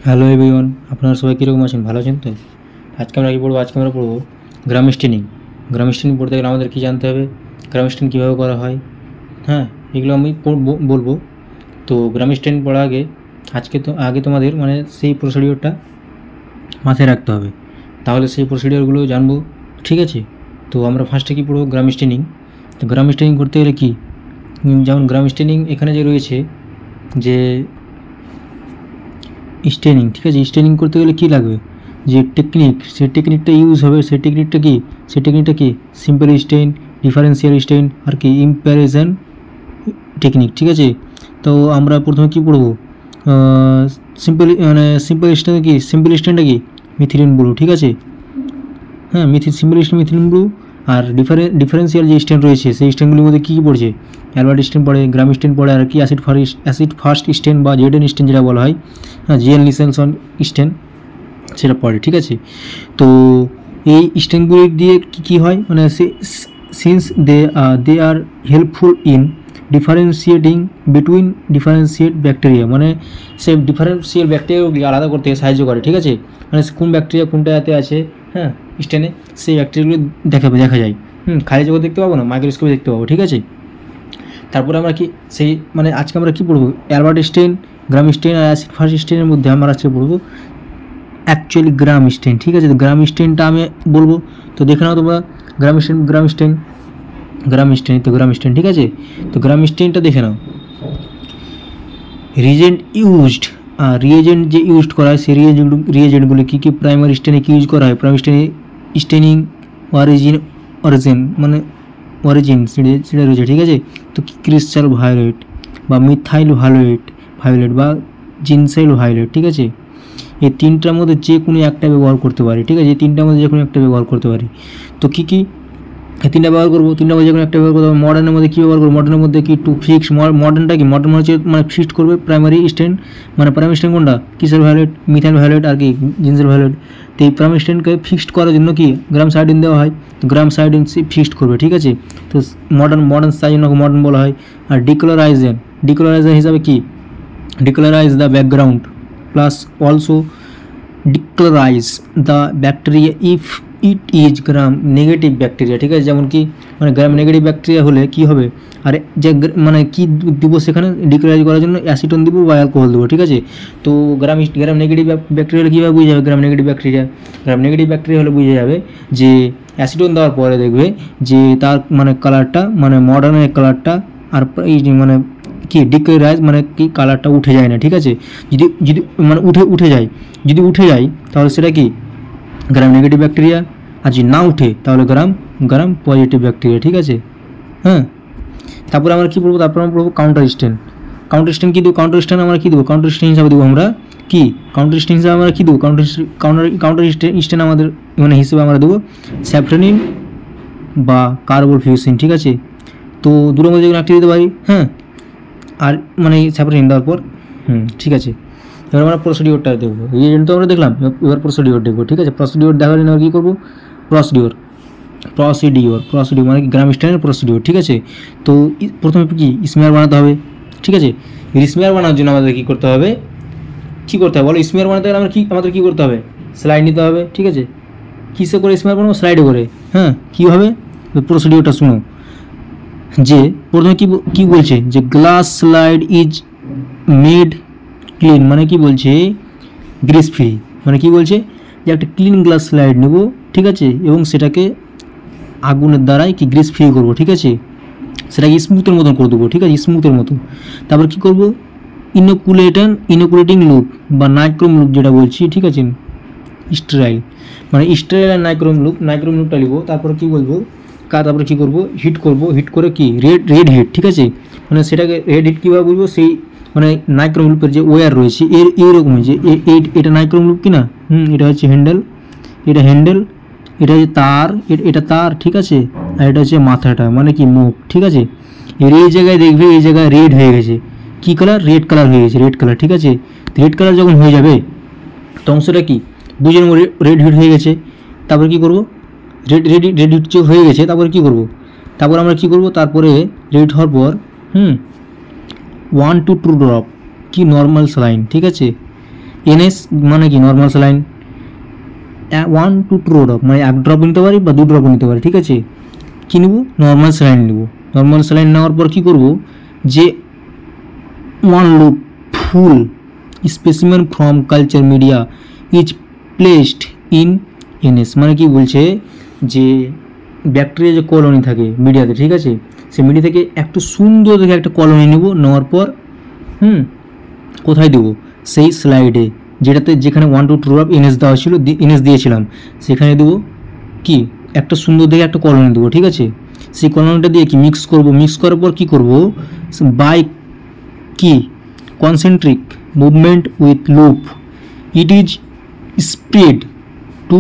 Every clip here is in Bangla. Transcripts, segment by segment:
হ্যালো এভরিওয়ান, আপনারা সবাই কীরকম আছেন? ভালো আছেন তো? আজকে আমরা কী পড়বো? আজকে আমরা পড়বো গ্রাম স্টেনিং। গ্রাম স্টেনিং পড়তে গেলে আমাদের কী জানতে হবে, গ্রাম স্টেনিং কীভাবে করা হয়, হ্যাঁ, এগুলো আমি বলবো। তো গ্রাম স্টেনিং পড়ার আগে তোমাদের মানে সেই প্রসিডিওরটা মাথায় রাখতে হবে, তাহলে সেই প্রসিডিওরগুলো জানবো, ঠিক আছে? তো আমরা ফার্স্টে কী পড়বো? গ্রাম স্টেনিং। তো গ্রাম স্টেনিং করতে গেলে কী, যেমন গ্রাম স্টেনিং এখানে যে রয়েছে যে স্টেনিং, ঠিক আছে? স্টেনিং করতে গেলে কী লাগবে, যে টেকনিক, সেই টেকনিকটা ইউজ হবে। সেই টেকনিকটা কি সিম্পল স্টেন, ডিফারেন্সিয়াল স্টেন আর কি ইম্প্যারিজন টেকনিক, ঠিক আছে? তো আমরা প্রথমে কী পড়বো, সিম্পল স্টেনটা কি মিথিলিন ব্লু, ঠিক আছে? হ্যাঁ, সিম্পল স্টেন মিথিলিন ব্লু। আর ডিফারেন্সিয়াল যে স্টেন রয়েছে সেই স্টেনগুলির মধ্যে কী পড়ছে, অ্যালবার্ট স্টেন পড়ে, গ্রাম স্টেন পড়ে, আর কি অ্যাসিড ফার্স্ট স্টেন বা জেডেন স্টেন যেটা বলা হয়, হ্যাঁ, জিএন লিসেনসন স্টেন সেটা পড়ে, ঠিক আছে? তো এই স্টেনগুলি দিয়ে কী হয়, মানে since they are helpful in differentiating between differentiate bacteria, মানে সে ডিফারেন্সিয়াল ব্যাকটেরিয়াগুলি আলাদা করতে সাহায্য করে, ঠিক আছে? মানে কোন ব্যাকটেরিয়া কোনটাতে আছে, হ্যাঁ, স্টেনে সেই ব্যাকটেরিয়াগুলো দেখা যায়। খালি চোখে দেখতে পাবো না, মাইক্রোস্কোপে দেখতে পাবো, ঠিক আছে? তারপরে আমরা কি সেই মানে আজকে আমরা কী পড়বো, অ্যালবার্ট স্টেন, গ্রাম স্টেন আর অ্যাসিড ফার্স্ট স্টেনের মধ্যে আমরা আজকে পড়বো অ্যাকচুয়ালি গ্রাম স্টেন, ঠিক আছে? তো গ্রাম স্টেনটা আমি বলবো, তো দেখে নাও তোমরা গ্রাম স্টেন, ঠিক আছে? তো গ্রাম স্টেনটা দেখে নাও। রিয়েজেন্ট যে ইউজড করা হয় সেই রিয়েজেন্টগুলি কী প্রাইমারি স্টেনে কী ইউজ করা হয়? প্রাইমারি স্টেনে স্টেনিং অরিজিন সেটা রয়েছে, ঠিক আছে? তো ক্রিস্টাল ভায়োলেট বা মিথাইল ভায়োলেট বা জিনসাইল ভায়োলেট, ঠিক আছে? এই তিনটার মধ্যে যে কোনো একটা ব্যবহার করতে পারি, ঠিক আছে? এই তিনটার মধ্যে যে কোনো একটা ব্যবহার করতে পারি। তো কী তিনটা ব্যবহার করবো, তিনটার মধ্যে যে কোনো একটা ব্যবহার করতে হবে। মডার্নের মধ্যে কী ব্যবহার করবো? মডার্নের মধ্যে কি টু ফিক্স, মডার্নটা কি, মডার্ন হচ্ছে মানে ফিক্সড করবে প্রাইমারি স্টেন, মানে প্রাইমারি স্টেন কোনটা, ক্রিস্টাল ভায়োলেট, মিথাইল ভায়োলেট আর কি জিনসাইল ভায়োলেট। তো এই প্রাইমারি স্টেনকে ফিক্সড করার জন্য কি গ্রাম সাইডিন দেওয়া হয়, তো গ্রাম সাইডিন ফিক্সড করবে, ঠিক আছে? তো মডার্ন সাইজ জন্য মডার্ন বলা হয়। আর ডিক্লোরাইজেন হিসাবে কি, decolourise the background plus also decolourise the bacteria if it is gram negative bacteria, ঠিক আছে? যেমন কি মানে গ্রাম নেগেটিভ ব্যাকটেরিয়া হলে কি হবে, আর যে মানে কি দিব সেখানে ডিক্লোরাইজ করার জন্য অ্যাসিটন দিব বা অ্যালকোহল দেবো, ঠিক আছে? তো গ্রাম নেগেটিভ ব্যাকটেরিয়া হলে কীভাবে বুঝে যাবে গ্রাম নেগেটিভ ব্যাকটেরিয়া হলে বুঝে যাবে যে অ্যাসিটন দেওয়ার পরে দেখবে যে তার মানে কালারটা, মানে মডার্নের কালারটা আর এই মানে কি ডিক্লোরাইজ মানে কি কালারটা উঠে যায় না, ঠিক আছে? যদি মানে উঠে যায় তাহলে সেটা কি গ্রাম নেগেটিভ ব্যাকটেরিয়া, আর যদি না উঠে তাহলে গ্রাম পজিটিভ ব্যাকটেরিয়া, ঠিক আছে? হ্যাঁ, তারপরে আমরা কী পড়বো, আমরা পড়বো কাউন্টার স্টেন কী দেবো, কাউন্টার স্টেন হিসাবে দেবো আমরা কি, কাউন্টার স্টেন আমাদের মানে হিসেবে আমরা দেবো স্যাফ্রনিন বা কার্বোফিউসিন, ঠিক আছে? তো দুটোর মধ্যে যেগুলো একটি দিতে পারি, হ্যাঁ, আর মানে স্যাফ্রনিন দেওয়ার পর ঠিক আছে। এবার আমরা প্রসিডিওরটা দেখবো, রিয়েজেন্ট তো আমরা দেখলাম, এবার প্রসিডিওর দেখবো, ঠিক আছে? প্রসিডিওর দেখার জন্য কী করবো, প্রসিডিওর মানে গ্রাম স্টেনের প্রসিডিওর, ঠিক আছে? তো প্রথমে কি স্মেয়ার বানাতে হবে, ঠিক আছে? স্মেয়ার বানানোর জন্য আমাদের কী করতে হবে বলো? স্মেয়ার বানাতে গেলে আমাদের কী করতে হবে, স্লাইড নিতে হবে, ঠিক আছে? কিসে করে স্মেয়ার বানাবো, স্লাইডে করে। হ্যাঁ, কীভাবে প্রসিডিওরটা শুনো, যে প্রথমে কি বলছে যে glass slide is made clean, মানে কি বলছে গ্রিস ফ্রি, মানে কি বলছে যে একটা ক্লিন গ্লাস স্লাইড নেব, ঠিক আছে? এবং সেটাকে আগুনের দ্বারাই কি গ্রিস ফ্রি করবো, ঠিক আছে? সেটাকে স্মুথের মতন করে দেবো, ঠিক আছে? স্মুথের মতো। তারপর কি করব, ইনোকুলেটিং লুপ বা নাইক্রোম লুপ যেটা বলছি, ঠিক আছে? স্টেরাইল আর নাইক্রোম লুপটা নিব। তারপরে কি বলবো, তারপরে কী করবো, হিট করে কি রেড হিট, ঠিক আছে? মানে সেটাকে রেড হিট কীভাবে বুঝবো, সেই মানে নাইক্রোম লুপের যে ওয়্যার রয়েছে এইরকমই যে এটা নাইক্রোম লুপ কিনা, এটা হচ্ছে হ্যান্ডেল, এটা হচ্ছে তার, এটা তার, ঠিক আছে? আর এটা হচ্ছে মাথাটা মানে কি মুখ, ঠিক আছে? এই জায়গায় দেখবে, এই জায়গায় রেড হয়ে গেছে, কী কালার, রেড কালার হয়ে গেছে, ঠিক আছে? রেড কালার যখন হয়ে যাবে তো অংশটা কি বুঝে নেবো রেড হিট হয়ে গেছে। তারপরে কী করবো, রেড হিট হয়ে গেছে, তারপরে কী করবো, তারপরে রেড হওয়ার পর 1 to 2 ড্রপ কি নর্মাল স্যালাইন, ঠিক আছে? NS মানে কি নর্মাল স্যালাইন 1 to 2 ড্রপ, মানে 1 ড্রপ নিতে পারি বা 2 ড্রপ নিতে পারি, ঠিক আছে। কী নেব? নর্মাল স্যালাইন নেব। নর্মাল স্যালাইন নেওয়ার পর কী করব, যে 1 loop full specimen from culture media is placed in NS, মানে কি বলছে যে ব্যাকটেরিয়া যে কলোনি থাকে মিডিয়াতে, ঠিক আছে, সেই মিডিয়া থেকে একটু সুন্দর দেখে একটা কলোনি নেব, নেওয়ার পর কোথায় দেবো, সেই স্লাইডে যেটাতে যেখানে 1 to 2 ড্রপ NS দেওয়া ছিল, NS দিয়েছিলাম, সেখানে দেবো কি একটা সুন্দর দেখে একটা কলোনি দেবো, ঠিক আছে। সেই কলোনিটা দিয়ে কি মিক্স করব, মিক্স করার পর কী করব, বাই কি concentric movement with loop it is spread to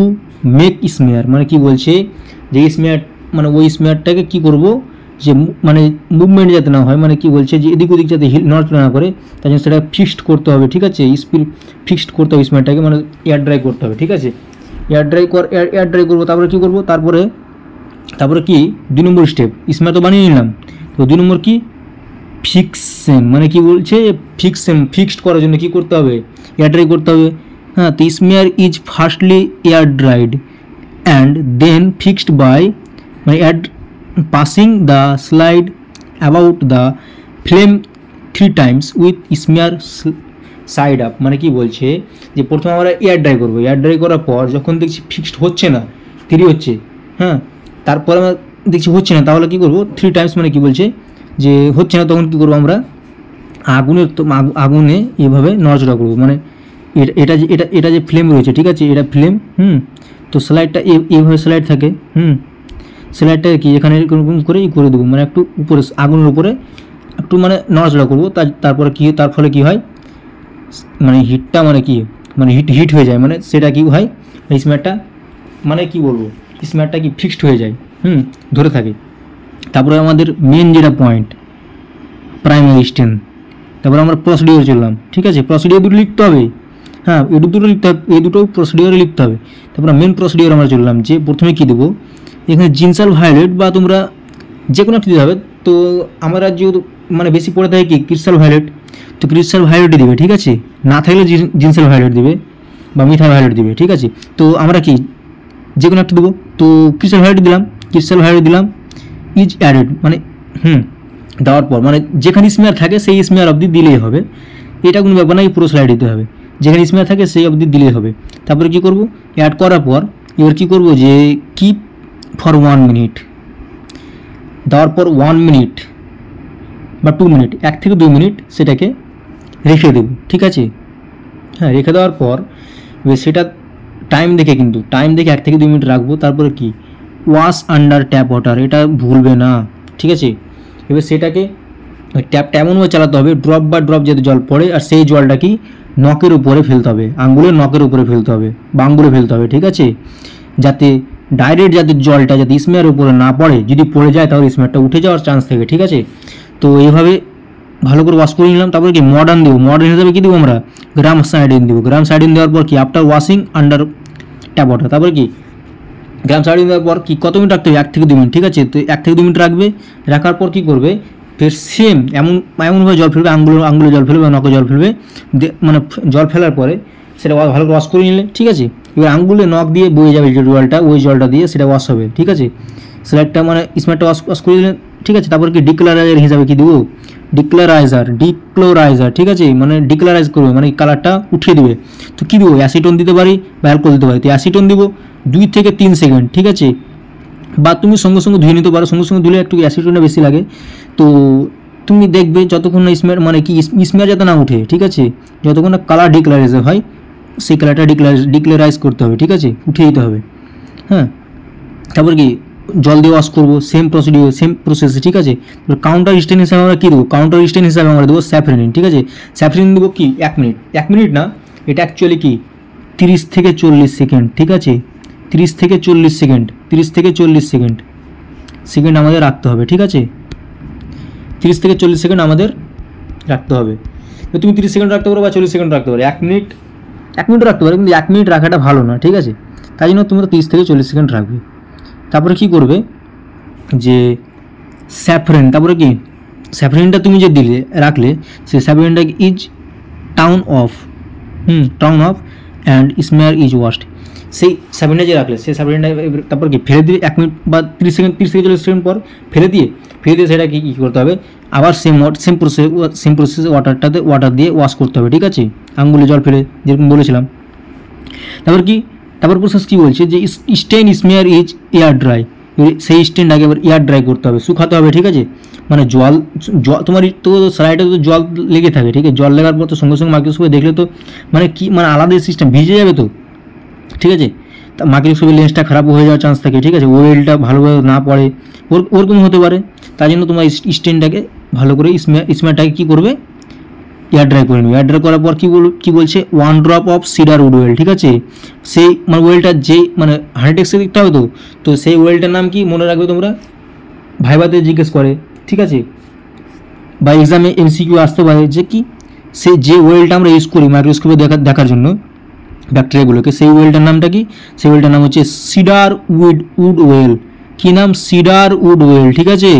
make smear, মানে কি বলছে যে স্মেয়ার মানে ওই স্মেয়ারটাকে কী করব, যে মানে মুভমেন্ট যাতে না হয়, মানে কি বলছে যে এদিক ওদিক যাতে নড়াচড়া না করে, তার জন্য সেটা ফিক্সড করতে হবে, ঠিক আছে। স্পিড ফিক্সড করতে হবে স্মেয়ারটাকে, মানে এয়ার ড্রাই করতে হবে, ঠিক আছে। এয়ার ড্রাই করবো। তারপরে কী করবো, তারপরে কি 2 নম্বর স্টেপ, স্মেয়ার তো বানিয়ে নিলাম, তো 2 নম্বর কি ফিক্সেন, মানে কি বলছে ফিক্সড করার জন্য কী করতে হবে, এয়ার ড্রাই করতে হবে। হ্যাঁ, তো smear is firstly air dried and then fixed by মানে passing the slide about the flame 3 times with smear side up, মানে কি বলছে যে প্রথমে আমরা এয়ার ড্রাই করবো, এয়ার ড্রাই করার পর যখন দেখছি ফিক্সড হচ্ছে না, 3 হচ্ছে, হ্যাঁ, তারপরে আমরা দেখছি হচ্ছে না, তাহলে কি করব 3 টাইমস, মানে কি বলছে যে হচ্ছে না, তখন কী করবো আমরা আগুনে এভাবে নড়াচড়া করবো, মানে এটা যে ফ্লেম রয়েছে, ঠিক আছে, এটা ফ্লেম, তো স্লাইডটা এইভাবে স্লাইড থাকে, স্লাইডটা কি এখানে এরকম করে দেবো, মানে একটু উপরে আগুনের উপরে একটু মানে নড়াচড়া করবো, তারপরে কি তার ফলে কি হয়, মানে হিটটা মানে কি মানে হিট হয়ে যায়, মানে সেটা কি হয় স্মেয়ারটা মানে কি বলবো স্মেয়ারটা কি ফিক্সড হয়ে যায়, ধরে থাকে। তারপরে আমাদের মেন যেটা পয়েন্ট প্রাইমারি স্টেন, তারপরে আমরা প্রসিডিওর চললাম, ঠিক আছে। প্রসিডিওর দুটো লিখতে হবে, হ্যাঁ, এই দুটো প্রসিডিওরে লিখতে হবে। তারপরে মেন প্রসিডিওর আমরা চললাম, যে প্রথমে কী দেবো, এখানে জিনসাল ভায়োলেট বা তোমরা যে কোনো একটা দিতে হবে, তো আমরা যেহেতু মানে বেশি পড়ে থাকে কি ক্রিস্টাল ভায়োলেট, তো ক্রিস্টাল ভায়োলেটই দেবে, ঠিক আছে। না থাকলে জিনসাল ভায়োলেট দেবে বা মিথা ভায়োলেট দেবে, ঠিক আছে। তো আমরা কি যে কোনো একটা দেবো, তো ক্রিস্টাল ভায়োলেট দিলাম, ইজ অ্যাডেড, মানে দেওয়ার পর মানে যেখানে স্মেয়ার থাকে সেই স্মেয়ার অবধি দিলেই হবে, এটা কোনো ব্যাপার না, পুরো স্লাইড দিতে হবে, যেখানে স্মেয়ার থাকে সেই অবধি দিলেই হবে। তারপরে কী করবো, অ্যাড করার পর এবার কী করবো, যে কিপ ফর 1 মিনিট, দেওয়ার পর 1 মিনিট বা 2 মিনিট, 1 থেকে 2 মিনিট সেটাকে রেখে দেবো, ঠিক আছে। হ্যাঁ, রেখে দেওয়ার পর সেটা টাইম দেখে 1 থেকে 2 মিনিট রাখবো। তারপরে কি ওয়াশ আন্ডার ট্যাপ ওয়াটার, এটা ভুলবে না, ঠিক আছে। এবার সেটাকে ট্যাপটা এমনভাবে চালাতে হবে ড্রপ বা ড্রপ যাতে জল পড়ে, আর সেই জলটা কি নখের উপরে ফেলতে হবে, আঙ্গুলের নখের উপরে ফেলতে হবে বা আঙ্গুলে ফেলতে হবে, ঠিক আছে, যাতে ডাইরেক্ট যাতে জলটা যাতে স্মেয়ারের উপরে না পড়ে, যদি পড়ে যায় তাহলে স্মেয়ারটা উঠে যাওয়ার চান্স থাকে, ঠিক আছে। তো এইভাবে ভালো করে ওয়াশ করে নিলাম। তারপরে কি মডার্ন দেবো, মডার্ন হিসাবে কী দেবো আমরা গ্রাম সাইডিন দেবো, গ্রাম সাইডিন দেওয়ার পর কি after washing under tap water, তারপরে কি গ্রাম সাইডিন দেওয়ার পর কি কত মিনিট রাখতে হবে, 1 থেকে 2 মিনিট, ঠিক আছে। তো 1 থেকে 2 মিনিট রাখবে, রাখার পর কী করবে, ফের সেম এমনভাবে জল ফেলবে, আঙ্গুলে জল ফেলবে, নখে জল ফেলবে, মানে জল ফেলার পরে সেটা ভালো করে ওয়াশ করে নিলে, ঠিক আছে। এবার আঙ্গুলে নখ দিয়ে বয়ে যাবে যে জলটা, ওই জলটা দিয়ে সেটা ওয়াশ হবে, ঠিক আছে। স্লাইডটা মানে স্মেয়ারটা ওয়াশ করে দিলেন, ঠিক আছে। তারপর কি ডিক্লারাইজার হিসাবে কি দেবো, ডিক্লোরাইজার, ঠিক আছে, মানে ডিক্লারাইজ করবে, মানে কালারটা উঠিয়ে দেবে। তো কী দেবো, অ্যাসিটন দিতে পারি বা অ্যালকোহল দিতে পারি, তো অ্যাসিটন দেবো 2 থেকে 3 সেকেন্ড, ঠিক আছে। বা তুমি সঙ্গে সঙ্গে ধুয়ে নিতে পারো, সঙ্গে ধুলে একটু অ্যাসিটনটা বেশি লাগে। তো তুমি দেখবে যতক্ষণ না স্মেয়ার মানে কি স্মেয়ার যাতে না উঠে, ঠিক আছে, যতক্ষণ না কালার ডিক্লারাইজ হয় সেই কালারটা ডিক্লারাইজ করতে হবে, ঠিক আছে, উঠিয়ে দিতে হবে। হ্যাঁ, তারপর কি জল দিয়ে ওয়াশ করবো, সেম প্রসেস, ঠিক আছে। কাউন্টার স্টেন হিসাবে আমরা কী দেবো, কাউন্টার স্টেন হিসাবে আমরা দেবো স্যাফরিন, ঠিক আছে। স্যাফরিন দেবো কি 1 মিনিট না, এটা অ্যাকচুয়ালি কি 30 থেকে 40 সেকেন্ড, ঠিক আছে। 30 থেকে 40 সেকেন্ড আমাদের রাখতে হবে, ঠিক আছে। 30 থেকে 40 সেকেন্ড আমাদের রাখতে হবে। তো তুমি 30 সেকেন্ড রাখতে পারো বা 40 সেকেন্ড রাখতে পারো, 1 মিনিট রাখতে পারো, কিন্তু 1 মিনিট রাখাটা ভালো না, ঠিক আছে। তাই জন্য তোমরা 30 থেকে 40 সেকেন্ড রাখবে। তারপরে কি করবে, যে স্যাফরিন, তারপরে কি স্যাফরিনটা তুমি যে রাখলে সেই স্যাফরিনটা is town of turn off and smear is washed. সেই সাবিনটা যে রাখলে সেই সাবিনটা তারপর কি ফেলে দিয়ে 1 মিনিট বা 30 সেকেন্ড 40 সেকেন্ড পর ফেলে দিয়ে সেটাকে কী করতে হবে, আবার সেম প্রসেসে ওয়াটার দিয়ে ওয়াশ করতে হবে, ঠিক আছে, আঙ্গুলে জল ফেলে যেরকম বলেছিলাম। তারপর প্রসেস কী বলছে যে স্টেন স্মেয়ার ইজ এয়ার ড্রাই, সেই স্টেনটাকে এবার এয়ার ড্রাই করতে হবে, শুকাতে হবে, ঠিক আছে। মানে জল তোমার তো স্যালাইডে তো জল লেগে থাকে, ঠিক আছে, জল লেগার পর তো সঙ্গে সঙ্গে মাইক্রোস্কোপে দেখলে তো মানে কি মানে আলাদা সিস্টেম ভিজে যাবে তো, ঠিক আছে। তা মাইক্রোস্কোপের লেন্সটা খারাপ হয়ে যাওয়ার চান্স থাকে, ঠিক আছে, ওয়েলটা ভালোভাবে না পড়ে ওরকম হতে পারে। তাই জন্য তোমার স্টেনটাকে ভালো করে স্মেয়ারটাকে কী করবে, এয়ার ড্রাই করে নেবে। এয়ার ড্রাই করার পর কী বলছে 1 drop of cedar wood oil, ঠিক আছে। সেই মানে ওয়েলটা যেই মানে 100x দেখতে হবে তো সেই ওয়েলটার নাম কি মনে রাখবে তোমরা, ভাইভাতে জিজ্ঞেস করে, ঠিক আছে, বা এক্সামে MCQ আসতে পারে যে কি সেই যে ওয়েলটা আমরা ইউজ করি মাইক্রোস্কোপে দেখার জন্য ব্যাকটেরিয়াগুলোকে, সেই ওয়েলটার নামটা কি, সেই ওয়েলটার নাম হচ্ছে সিডার উড ওয়েল। কী নাম, সিডার উড ওয়েল, ঠিক আছে।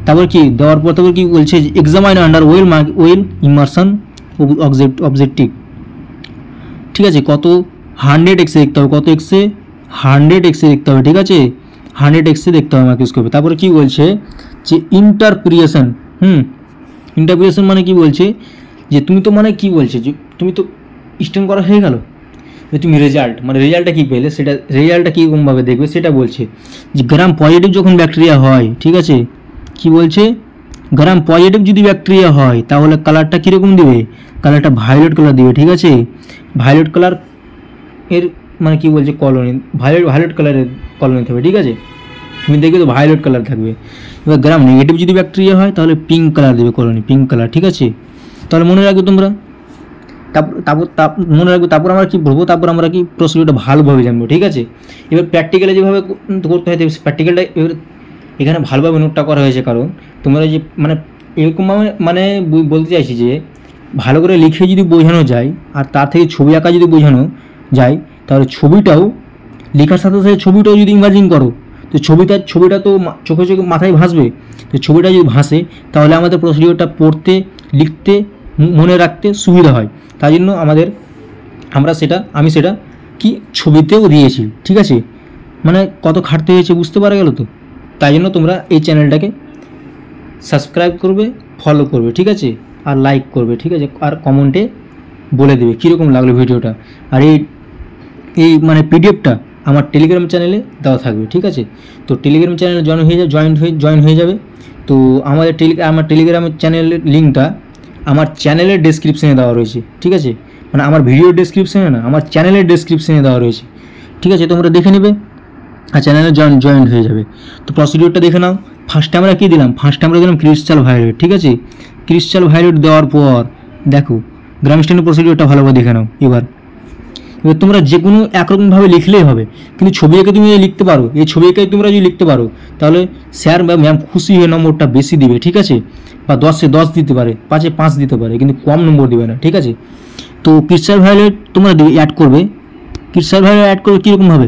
তারপর কি দেওয়ার পর তারপর কি বলছে examine under well immersion objective, ঠিক আছে, কত 100x দেখতে হবে, কত এক্সে 100x দেখতে হবে, ঠিক আছে, 100x দেখতে হবে মাইক্রোস্কোপে। তারপরে কি বলছে যে ইন্টারপ্রিয়েশন, ইন্টারপ্রিয়েশন মানে কি বলছে যে তুমি তো মানে কি বলছে যে তুমি তো স্টেন করা হয়ে গেল, তুমি রেজাল্টটা কী পেলে সেটা রেজাল্টটা কীরকমভাবে দেখবে সেটা বলছে যে গ্রাম পজিটিভ যখন ব্যাকটেরিয়া হয়, ঠিক আছে, কি বলছে গ্রাম পজিটিভ যদি ব্যাকটেরিয়া হয় তাহলে কালারটা কীরকম দিবে, কালারটা ভায়োলেট কালার দিবে, ঠিক আছে, ভায়োলেট কালার এর মানে কি বলছে কলোনি ভায়োলেট কালারের কলোনি থাকবে, ঠিক আছে, তুমি দেখবে তো ভায়োলেট কালার থাকবে। এবার গ্রাম নেগেটিভ যদি ব্যাকটেরিয়া হয় তাহলে পিঙ্ক কালার দেবে কলোনি, পিঙ্ক কালার, ঠিক আছে। তাহলে মনে রাখবে তোমরা, তারপর আমরা কি বলবো, তারপর আমরা কি প্রসিডিউরটা ভালোভাবে জানবো, ঠিক আছে। এবার প্র্যাকটিক্যালে যেভাবে করতে হয় প্র্যাকটিক্যালটা এবার এখানে ভালোভাবে নোটটা করা হয়েছে, কারণ তোমরা যে মানে এরকমভাবে মানে বলতে চাইছি যে ভালো করে লিখে যদি বোঝানো যায় আর তার থেকে ছবি আঁকা যদি বোঝানো যায় তাহলে ছবিটাও লেখার সাথে সাথে ছবিটাও যদি ইমাজিন করো তো ছবিটা তো চোখে মাথায় ভাসবে, তো ছবিটা যদি ভাসে তাহলে আমাদের প্রসিডিউরটা পড়তে লিখতে মনে রাখতে সুবিধা হয়। তাই জন্য আমি সেটা কি ছবিতেও দিয়েছি, ঠিক আছে, মানে কত খাটতে হয়েছে বুঝতে পারা গেল তো। তাই জন্য তোমরা এই চ্যানেলটাকে সাবস্ক্রাইব করবে, ফলো করবে, ঠিক আছে, আর লাইক করবে, ঠিক আছে, আর কমেন্টে বলে দেবে কীরকম লাগলো ভিডিওটা। আর এই মানে পিডিএফটা আমার টেলিগ্রাম চ্যানেলে দেওয়া থাকবে, ঠিক আছে। তো টেলিগ্রাম চ্যানেলে জয়েন হয়ে যাবে। তো আমার টেলিগ্রামের চ্যানেলের লিঙ্কটা আমার চ্যানেলের ডেসক্রিপশনে দেওয়া রয়েছে, ঠিক আছে, মানে আমার ভিডিওর ডেসক্রিপশনে না, আমার চ্যানেলের ডেসক্রিপশনে দেওয়া রয়েছে, ঠিক আছে, তোমরা দেখে নেবে আর চ্যানেলে জয়েন হয়ে যাবে। তো প্রসিডিউরটা দেখে নাও। ফার্স্টে আমরা কী দিলাম, ক্রিস্টাল ভায়োলেট, ঠিক আছে, ক্রিস্টাল ভায়োলেট দেওয়ার পর দেখো গ্রাম স্টেনের প্রসিডিউরটা ভালোভাবে দেখে নাও। এবার তোমরা যে কোনো একরকমভাবে লিখলেই হবে, কিন্তু ছবি এঁকে তুমি লিখতে পারো, এই ছবি এঁকে তোমরা যদি লিখতে পারো তাহলে স্যার বা ম্যাম খুশি হয়ে নম্বরটা বেশি দিবে, ঠিক আছে, বা 10-এ 10 দিতে পারে, 5-এ 5 দিতে পারে, কিন্তু কম নম্বর দেবে না, ঠিক আছে। তো ক্রিস্টাল ভায়োলেট তোমরা অ্যাড করবে, কীরকমভাবে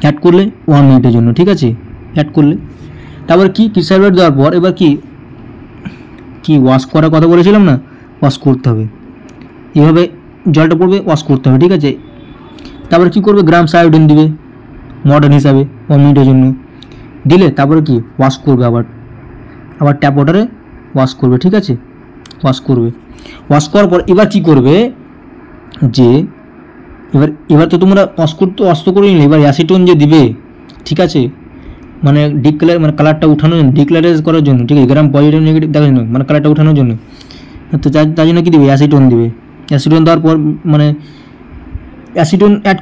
অ্যাড করলে 1 মিনিটের জন্য, ঠিক আছে, অ্যাড করলে তারপর কি ক্রিস্টাল ভায়োলেট দেওয়ার পর এবার কি ওয়াশ করার কথা বলেছিলাম না, ওয়াশ করতে হবে, এভাবে জলটা পড়বে, ওয়াশ করতে হবে, ঠিক আছে। তারপরে কি করবে, গ্রাম আয়োডিন দিবে মডার্ন হিসাবে 1 মিনিটের জন্য দিলে তারপরে কি ওয়াশ করবে, আবার ট্যাপ ওয়াটারে ওয়াশ করবে, ঠিক আছে, ওয়াশ করার পর এবার কি করবে যে এবার তো তোমরা ওয়াশ তো করে নিলে, এবার অ্যাসিটোন যে দিবে, ঠিক আছে, মানে ডিক্লেয়ার মানে কালারটা উঠানোর জন্য, ডিক্লারেজ করার জন্য, ঠিক আছে, গ্রাম পজিটিভ নেগেটিভ দেখার জন্য, মানে কালারটা উঠানোর জন্য। তো তার জন্য কী দিবে, অ্যাসিটোন দিবে। অ্যাসিটোন দেওয়ার পর মানে অ্যাসিটোন অ্যাড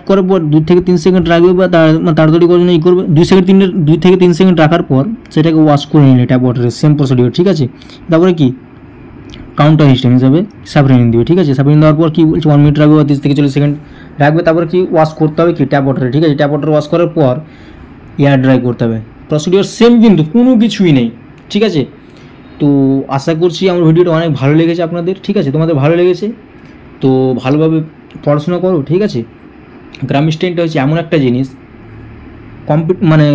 করার পর 2 থেকে 3 সেকেন্ড রাখবে, বা তাড়াতাড়ি করে জন্য করবে 2 থেকে 3 সেকেন্ড রাখার পর সেটাকে ওয়াশ করে নিলে ট্যাপ ওয়াটারে, সেম প্রসিডিওর, ঠিক আছে। তারপরে কি কাউন্টার হিস্টেম হিসাবে সাবরিন দিবে, ঠিক আছে, সাবরিন দেওয়ার পর কি বলছে 1 মিনিট রাখবে বা 30 থেকে 40 সেকেন্ড রাখবে। তারপর কি ওয়াশ করতে হবে কি ট্যাপ ওয়াটারে, ঠিক আছে, ট্যাপ ওয়াটার ওয়াশ করার পর এয়ার ড্রাই করতে হবে। প্রসিডিওর সেম, কিন্তু কোনো কিছুই নেই, ঠিক আছে। তো আশা করছি আমার ভিডিওটা অনেক ভালো লেগেছে আপনাদের, ঠিক আছে, তোমাদের ভালো লেগেছে তো ভালোভাবে পড়াশোনা করো, ঠিক আছে। গ্রাম স্টেনটা হচ্ছে এমন একটা জিনিস মানে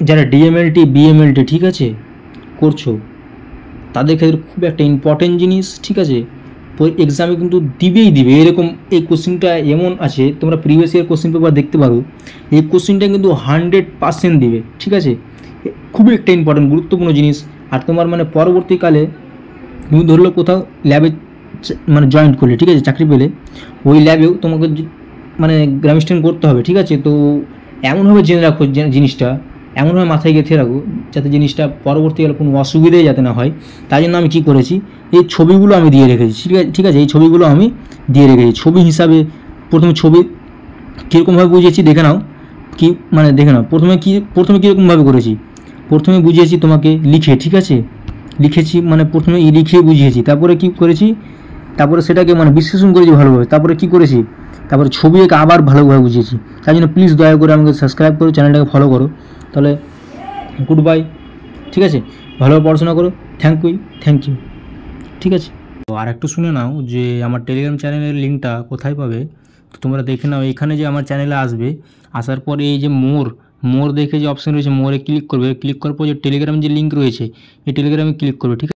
যারা ডিএমএলটি বিএমএলটি, ঠিক আছে, করছো তাদের ক্ষেত্রে খুব একটা ইম্পর্টেন্ট জিনিস, ঠিক আছে। এক্সামে কিন্তু দিবেই দিবে, এরকম এই কোশ্চেনটা এমন আছে, তোমরা প্রিভিয়াস ইয়ার কোশ্চেন পেপার দেখতে পারো, এই কোশ্চেনটা কিন্তু 100% দিবে, ঠিক আছে। খুবই একটা ইম্পর্টেন্ট গুরুত্বপূর্ণ জিনিস। আর তোমার মানে পরবর্তীকালে তুমি ধরলো কোথাও ল্যাবে মানে জয়েন্ট করলে, ঠিক আছে, চাকরি পেলে, ওই ল্যাবেও তোমাকে মানে গ্রামিস্টেন করতে হবে, ঠিক আছে। তো এমনভাবে জেনে রাখো জিনিসটা, এমনভাবে মাথায় গেঁথে রাখো যাতে জিনিসটা পরবর্তীকালে কোনো অসুবিধাই যাতে না হয়। তাই জন্য আমি কী করেছি, এই ছবিগুলো আমি দিয়ে রেখেছি, ঠিক আছে, এই ছবিগুলো আমি দিয়ে রেখেছি ছবি হিসাবে। প্রথমে ছবি কীরকমভাবে বুঝিয়েছি দেখে নাও, কি মানে দেখে নাও প্রথমে কীরকমভাবে করেছি। প্রথমে বুঝিয়েছি তোমাকে লিখে, ঠিক আছে, লিখেছি মানে প্রথমে লিখে বুঝিয়েছি, তারপরে কি করেছি, তারপরে সেটাকে মানে বিশ্লেষণ করেছি ভালোভাবে, তারপরে কি করেছি, তারপরে ছবি এঁকে আবার ভালোভাবে বুঝিয়েছি। তাই জন্য প্লিজ দয়া করে আমাকে সাবস্ক্রাইব করো, চ্যানেলটাকে ফলো করো। তাহলে গুড বাই, ঠিক আছে, ভালোভাবে পড়াশোনা করো। থ্যাংক ইউ, ঠিক আছে। তো আর একটু শুনে নাও যে আমার টেলিগ্রাম চ্যানেলের লিঙ্কটা কোথায় পাবে। তো তোমরা দেখে নাও, এখানে যে আমার চ্যানেলে আসবে, আসার পরে এই যে মোর দেখে যে অপশন রয়েছে, মোরে ক্লিক করবে, ক্লিক করার পর যে টেলিগ্রাম যে লিঙ্ক রয়েছে, এই টেলিগ্রামে ক্লিক করবে, ঠিক আছে।